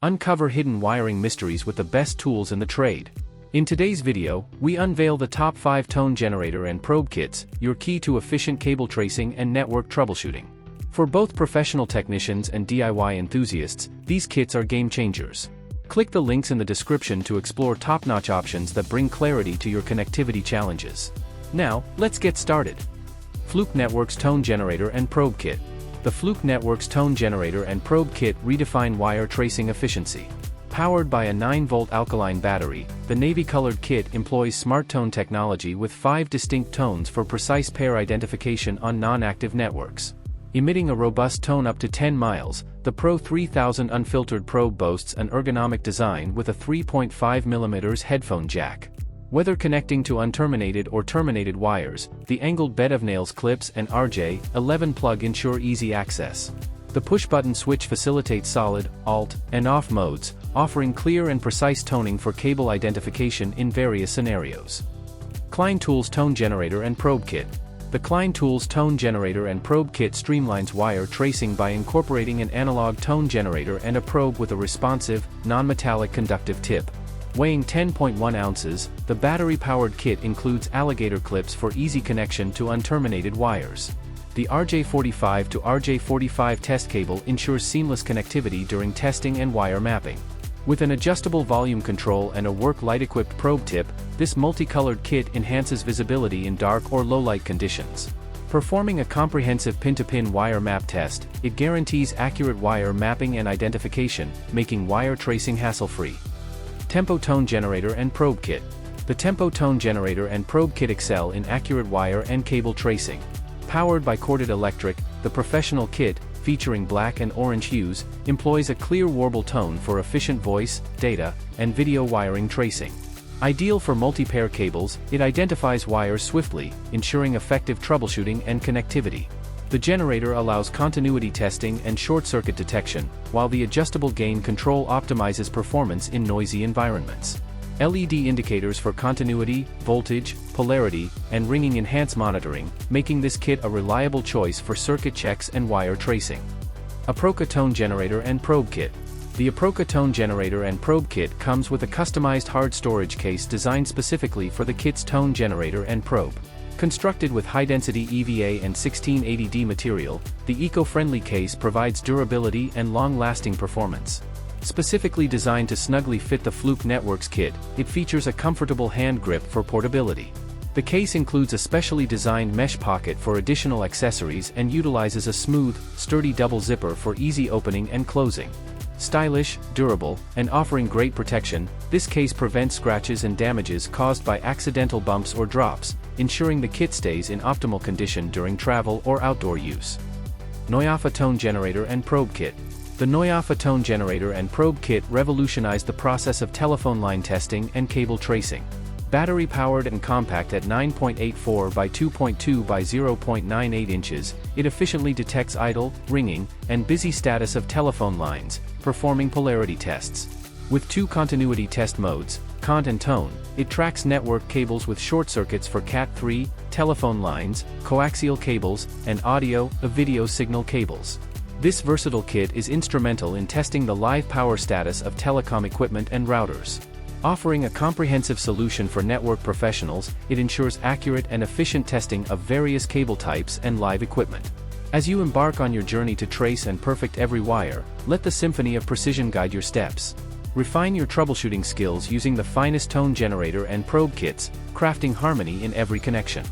Uncover hidden wiring mysteries with the best tools in the trade. In today's video, we unveil the top 5 tone generator and probe kits, your key to efficient cable tracing and network troubleshooting. For both professional technicians and DIY enthusiasts, these kits are game changers. Click the links in the description to explore top-notch options that bring clarity to your connectivity challenges. Now, let's get started. FLUKE Networks Tone Generator and Probe Kit. The FLUKE Networks Tone Generator and Probe Kit redefine wire tracing efficiency. Powered by a 9-volt alkaline battery, the navy-colored kit employs smart tone technology with 5 distinct tones for precise pair identification on non-active networks. Emitting a robust tone up to 10 miles, the Pro 3000 unfiltered probe boasts an ergonomic design with a 3.5mm headphone jack. Whether connecting to unterminated or terminated wires, the angled bed of nails clips and RJ11 plug ensure easy access. The push-button switch facilitates solid, alt, and off modes, offering clear and precise toning for cable identification in various scenarios. KLEIN Tools Tone Generator and Probe Kit. The KLEIN Tools Tone Generator and Probe Kit streamlines wire tracing by incorporating an analog tone generator and a probe with a responsive, non-metallic conductive tip. Weighing 10.1 ounces, the battery-powered kit includes alligator clips for easy connection to unterminated wires. The RJ45 to RJ45 test cable ensures seamless connectivity during testing and wire mapping. With an adjustable volume control and a work light-equipped probe tip, this multicolored kit enhances visibility in dark or low-light conditions. Performing a comprehensive pin-to-pin wire map test, it guarantees accurate wire mapping and identification, making wire tracing hassle-free. Tempo Tone Generator and Probe Kit. The Tempo Tone Generator and Probe Kit excel in accurate wire and cable tracing. Powered by corded electric, the professional kit, featuring black and orange hues, employs a clear warble tone for efficient voice, data, and video wiring tracing. Ideal for multi-pair cables, it identifies wires swiftly, ensuring effective troubleshooting and connectivity. The generator allows continuity testing and short-circuit detection, while the adjustable gain control optimizes performance in noisy environments. LED indicators for continuity, voltage, polarity, and ringing enhance monitoring, making this kit a reliable choice for circuit checks and wire tracing. APROCA Tone Generator and Probe Kit. The APROCA Tone Generator and Probe Kit comes with a customized hard storage case designed specifically for the kit's tone generator and probe. Constructed with high-density EVA and 1680D material, the eco-friendly case provides durability and long-lasting performance. Specifically designed to snugly fit the FLUKE Networks kit, it features a comfortable hand grip for portability. The case includes a specially designed mesh pocket for additional accessories and utilizes a smooth, sturdy double zipper for easy opening and closing. Stylish, durable, and offering great protection, this case prevents scratches and damages caused by accidental bumps or drops, ensuring the kit stays in optimal condition during travel or outdoor use. NOYAFA Tone Generator and Probe Kit. The NOYAFA Tone Generator and Probe Kit revolutionized the process of telephone line testing and cable tracing. Battery-powered and compact at 9.84 by 2.2 by 0.98 inches, it efficiently detects idle, ringing, and busy status of telephone lines, performing polarity tests. With 2 continuity test modes, cont and tone, it tracks network cables with short circuits for Cat3, telephone lines, coaxial cables, and audio-video signal cables. This versatile kit is instrumental in testing the live power status of telecom equipment and routers. Offering a comprehensive solution for network professionals, it ensures accurate and efficient testing of various cable types and live equipment. As you embark on your journey to trace and perfect every wire, let the symphony of precision guide your steps. Refine your troubleshooting skills using the finest tone generator and probe kits, crafting harmony in every connection.